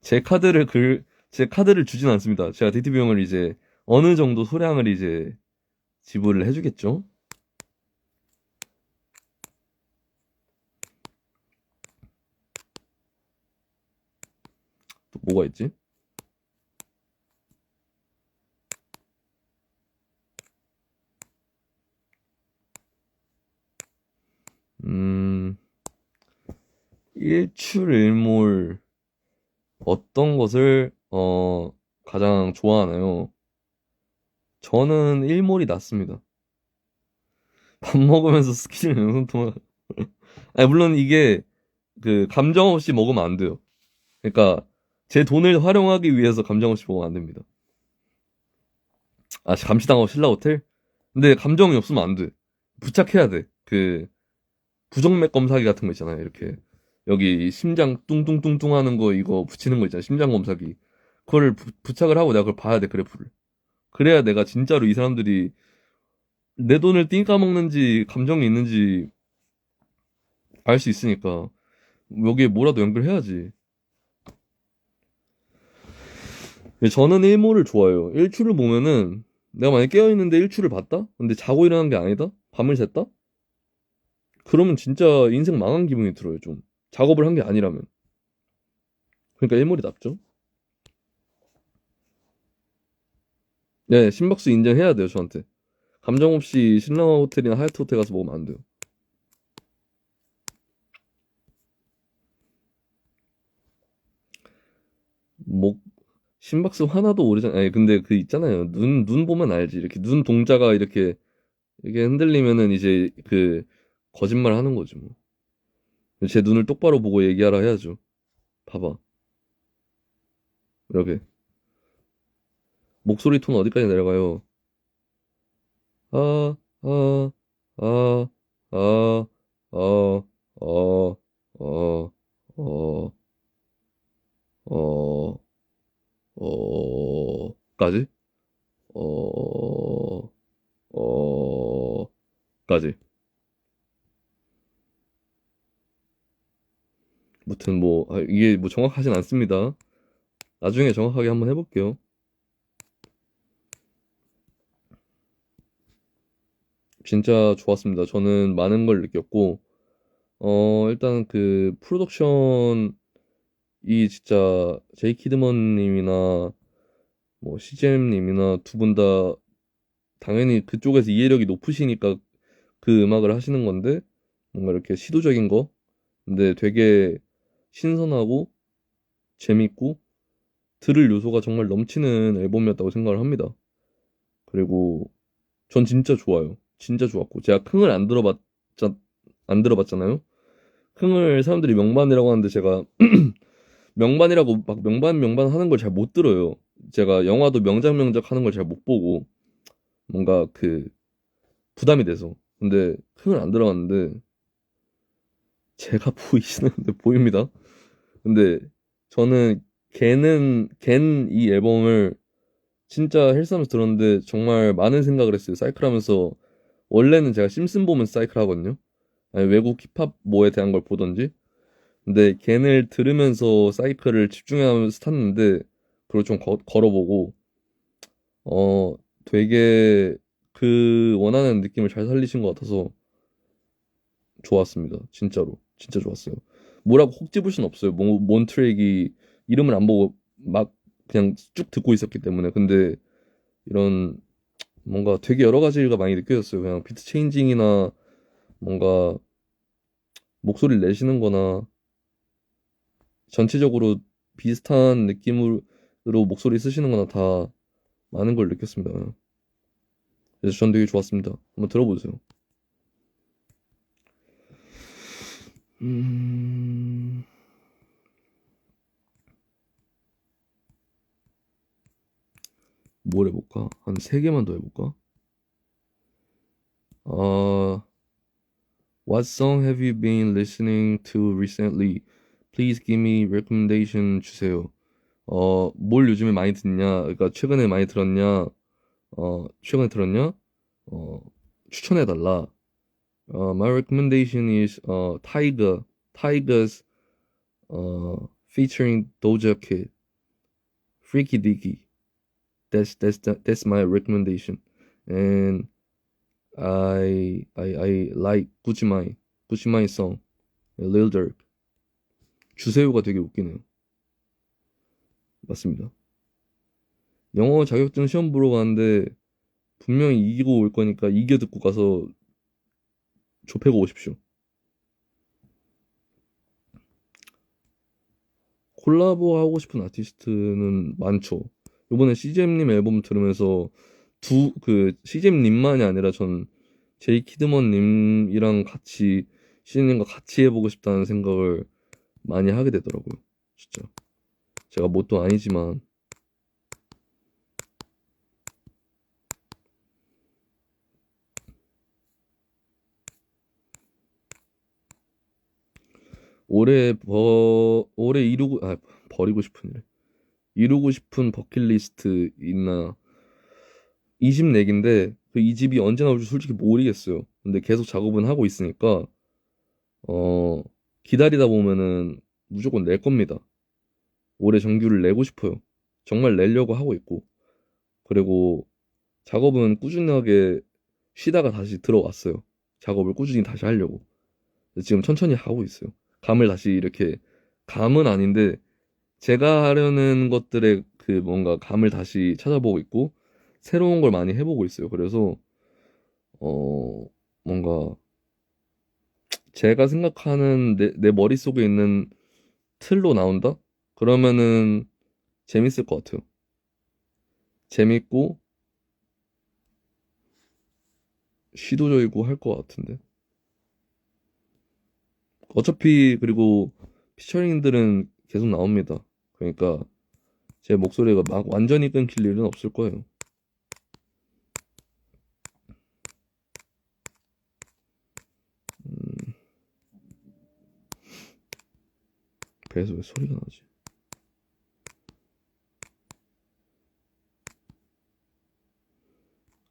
제 카드를 제 카드를 주진 않습니다. 제가 데이트 비용을 이제 어느 정도 소량을 이제 지불을 해주겠죠? 또 뭐가 있지? 음, 일출일몰 어떤 것을 가장 좋아하나요? 저는 일몰이 낫습니다. 밥 먹으면서 스키를 영상 통화. 아니, 물론 이게 그 감정 없이 먹으면 안 돼요. 그러니까 제 돈을 활용하기 위해서 감정 없이 먹으면 안 됩니다. 아, 감시당하고 신라 호텔? 근데 감정이 없으면 안 돼. 부착해야 돼. 그 부정맥 검사기 같은 거 있잖아요. 이렇게 여기 심장 뚱뚱뚱뚱 하는 거 이거 붙이는 거 있잖아요. 심장 검사기. 그거를 부착을 하고 내가 그걸 봐야 돼, 그래프를. 그래야 내가 진짜로 이 사람들이 내 돈을 띵 까먹는지 감정이 있는지 알 수 있으니까 여기에 뭐라도 연결해야지. 저는 일몰을 좋아해요. 일출을 보면은 내가 만약에 깨어있는데 일출을 봤다? 근데 자고 일어난 게 아니다? 밤을 샜다? 그러면 진짜 인생 망한 기분이 들어요, 좀. 작업을 한 게 아니라면. 그러니까 일몰이 낫죠? 네, 심박수 인정해야 돼요, 저한테. 감정 없이 신라 호텔이나 하얏트 호텔 가서 먹으면 안 돼요. 목, 심박수 하나도 오르잖아요. 아니, 근데 그 있잖아요. 눈 보면 알지. 이렇게 눈 동자가 이렇게 흔들리면은 이제 그, 거짓말 하는 거지, 뭐. 제 눈을 똑바로 보고 얘기하라 해야죠. 봐봐. 이렇게. 목소리 톤 어디까지 내려가요? 아, 아, 아, 아, 어, 어, 어, 어, 까지? 어, 까지. 무튼 뭐, 이게 뭐 정확하진 않습니다. 나중에 정확하게 한번 해볼게요. 진짜 좋았습니다. 저는 많은 걸 느꼈고, 일단 그 프로덕션이 진짜 제이 키드먼 님이나 뭐 CJM 님이나 두 분 다 당연히 그쪽에서 이해력이 높으시니까 그 음악을 하시는 건데, 뭔가 이렇게 시도적인 거, 근데 되게 신선하고 재밌고 들을 요소가 정말 넘치는 앨범이었다고 생각을 합니다. 그리고 전 진짜 좋아요. 진짜 좋았고 제가 흥을 안 들어봤잖아요. 흥을 사람들이 명반이라고 하는데 제가 명반이라고 막 명반 하는 걸 잘 못 들어요. 제가 영화도 명작 하는 걸 잘 못 보고 뭔가 그 부담이 돼서. 근데 흥을 안 들어봤는데 제가 보이시는데 보입니다. 근데 저는 걘 이 앨범을 진짜 헬스하면서 들었는데 정말 많은 생각을 했어요. 사이클 하면서 원래는 제가 심슨 보면서 사이클 하거든요. 아니, 외국 힙합 뭐에 대한 걸 보던지. 근데 걔를 들으면서 사이클을 집중하면서 탔는데 그걸 좀 걸어보고 어 되게 그 원하는 느낌을 잘 살리신 것 같아서 좋았습니다. 진짜로 진짜 좋았어요. 뭐라고 콕 집을 순 없어요. 뭔 트랙이 이름을 안 보고 막 그냥 쭉 듣고 있었기 때문에. 근데 이런 뭔가 되게 여러 가지가 많이 느껴졌어요. 그냥 비트 체인징이나 뭔가 목소리를 내시는 거나 전체적으로 비슷한 느낌으로 목소리 쓰시는 거나 다 많은 걸 느꼈습니다. 그래서 전 되게 좋았습니다. 한번 들어보세요. 뭘 해볼까? 한 세 개만 더 해볼까? What song have you been listening to recently? Please give me recommendation 주세요. 뭘 요즘에 많이 듣냐? 그러니까 최근에 많이 들었냐? 최근에 들었냐? 어, 추천해달라. My recommendation is Tyga's featuring Doja Cat, Freaky Dicky. That's my recommendation. And I like Gucci Mane song, Lil Durk. 주세요가 되게 웃기네요. 맞습니다. 영어 자격증 시험 보러 가는데 분명히 이기고 올 거니까 이겨 듣고 가서 좁혀고 오십시오. 콜라보 하고 싶은 아티스트는 많죠. 이번에 CJM님 앨범 들으면서 CJM님만이 아니라 전 제이 키드먼님이랑 같이 시즈님과 같이 해보고 싶다는 생각을 많이 하게 되더라고요. 진짜 제가 뭣도 아니지만 올해 버리고 싶은 일 이루고 싶은 버킷리스트 있나 20넥인데 그 2집이 언제 나올지 솔직히 모르겠어요. 근데 계속 작업은 하고 있으니까 어 기다리다 보면은 무조건 낼 겁니다. 올해 정규를 내고 싶어요. 정말 내려고 하고 있고 그리고 작업은 꾸준하게 쉬다가 다시 들어왔어요. 작업을 꾸준히 다시 하려고. 지금 천천히 하고 있어요. 감을 다시 이렇게 감은 아닌데 제가 하려는 것들의 그 뭔가 감을 다시 찾아보고 있고 새로운 걸 많이 해보고 있어요. 그래서 뭔가 제가 생각하는 내 머릿속에 있는 틀로 나온다? 그러면은 재밌을 것 같아요. 재밌고 시도적이고 할 것 같은데. 어차피 그리고 피처링들은 계속 나옵니다. 그러니까 제 목소리가 막 완전히 끊길 일은 없을 거예요. 음, 배에서 왜 소리가 나지?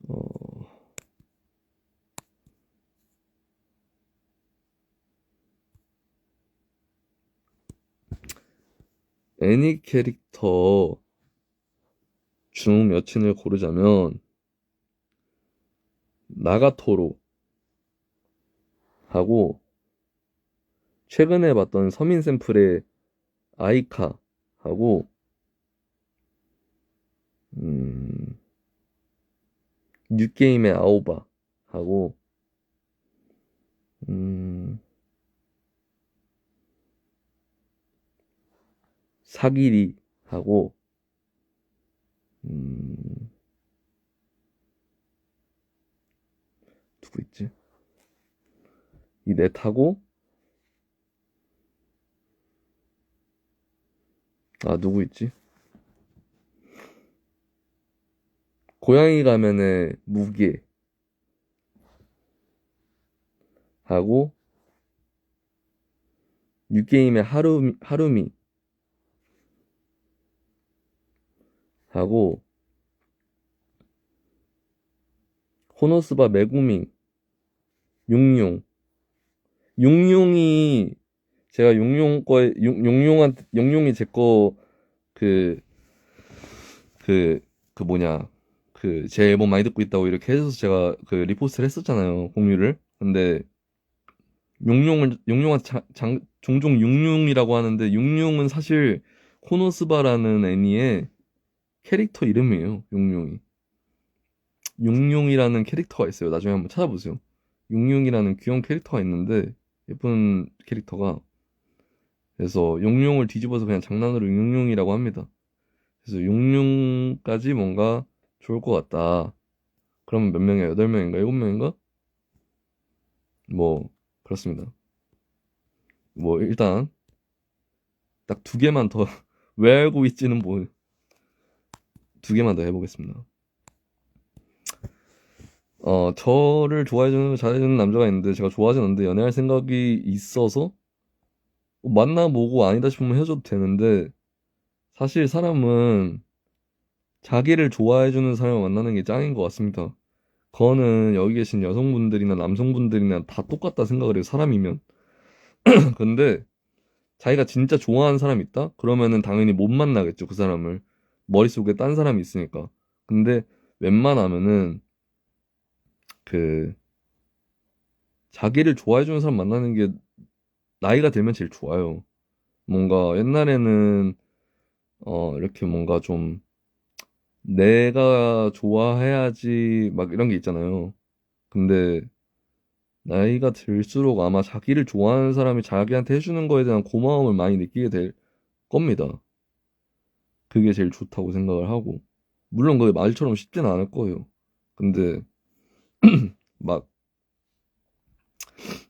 어, 애니 캐릭터 중 여친을 고르자면 나가토로 하고 최근에 봤던 서민 샘플의 아이카 하고 음, 뉴게임의 아오바 하고 음, 사기리 하고 음, 누구 있지? 이 넷하고 누구 있지? 고양이 가면의 무게 하고 뉴게임의 하루미 하고 호노스바 메구밍 용용 용용이 제가 용용 거에 용용이 제 거 그 뭐냐 제 앨범 많이 듣고 있다고 이렇게 해서 제가 그 리포스트를 했었잖아요 공유를. 근데 용용은 종종 용용이라고 하는데 용용은 사실 코노스바라는 애니의 캐릭터 이름이에요. 용용이라는 캐릭터가 있어요. 나중에 한번 찾아보세요. 용용이라는 귀여운 캐릭터가 있는데 예쁜 캐릭터가 그래서 용룡을 뒤집어서 그냥 장난으로 용룡이라고 합니다. 그래서 용룡까지 뭔가 좋을 것 같다. 그러면 몇 명이야? 8명인가? 7명인가? 뭐 그렇습니다. 뭐 일단 딱 두 개만 더 왜 알고 있지는 뭐 두 개만 더 해보겠습니다. 저를 좋아해주는 잘해주는 남자가 있는데 제가 좋아하진 않는데 연애할 생각이 있어서 만나보고 아니다 싶으면 헤어져도 되는데 사실 사람은 자기를 좋아해주는 사람을 만나는 게 짱인 것 같습니다. 그거는 여기 계신 여성분들이나 남성분들이나 다 똑같다 생각을 해요. 사람이면. 근데 자기가 진짜 좋아하는 사람이 있다? 그러면은 당연히 못 만나겠죠, 그 사람을. 머릿속에 딴 사람이 있으니까. 근데 웬만하면은 그 자기를 좋아해주는 사람 만나는 게 나이가 들면 제일 좋아요. 뭔가 옛날에는 이렇게 뭔가 좀 내가 좋아해야지 막 이런 게 있잖아요. 근데 나이가 들수록 아마 자기를 좋아하는 사람이 자기한테 해주는 거에 대한 고마움을 많이 느끼게 될 겁니다. 그게 제일 좋다고 생각을 하고. 물론 그게 말처럼 쉽지는 않을 거예요. 근데 막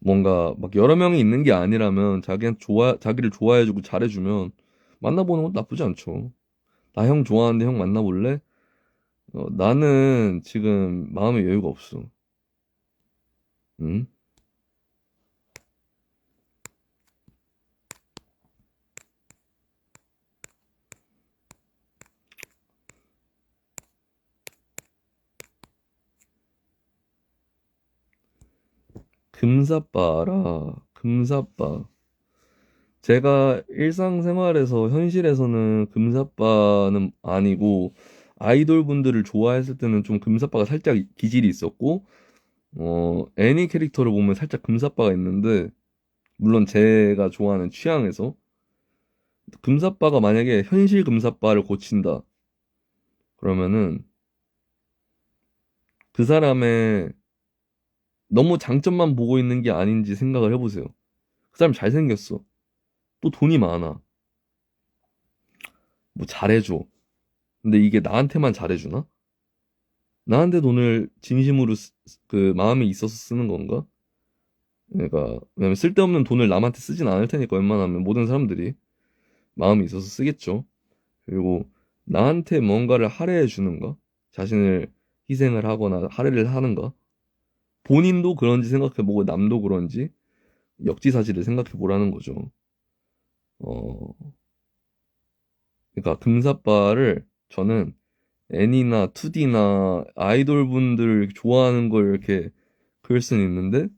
뭔가 막 여러 명이 있는 게 아니라면 자기를 좋아해주고 잘해주면 만나보는 것도 나쁘지 않죠. 나 형 좋아하는데 형 만나볼래? 나는 지금 마음의 여유가 없어. 응? 금사빠라. 금사빠. 제가 일상생활에서 현실에서는 금사빠는 아니고 아이돌 분들을 좋아했을 때는 좀 금사빠가 살짝 기질이 있었고 애니 캐릭터를 보면 살짝 금사빠가 있는데 물론 제가 좋아하는 취향에서 금사빠가 만약에 현실 금사빠를 고친다 그러면은 그 사람의 너무 장점만 보고 있는 게 아닌지 생각을 해보세요. 그 사람 잘생겼어. 또 돈이 많아. 뭐 잘해줘. 근데 이게 나한테만 잘해주나? 나한테 돈을 진심으로 그 마음이 있어서 쓰는 건가? 그러니까 왜냐면 쓸데없는 돈을 남한테 쓰진 않을 테니까 웬만하면 모든 사람들이 마음이 있어서 쓰겠죠. 그리고 나한테 뭔가를 할애해 주는가? 자신을 희생을 하거나 할애를 하는가? 본인도 그런지 생각해보고 남도 그런지 역지사지를 생각해보라는 거죠. 어, 그러니까 금사빠를 저는 애니나 2D나 아이돌 분들 좋아하는 걸 이렇게 그럴 수는 있는데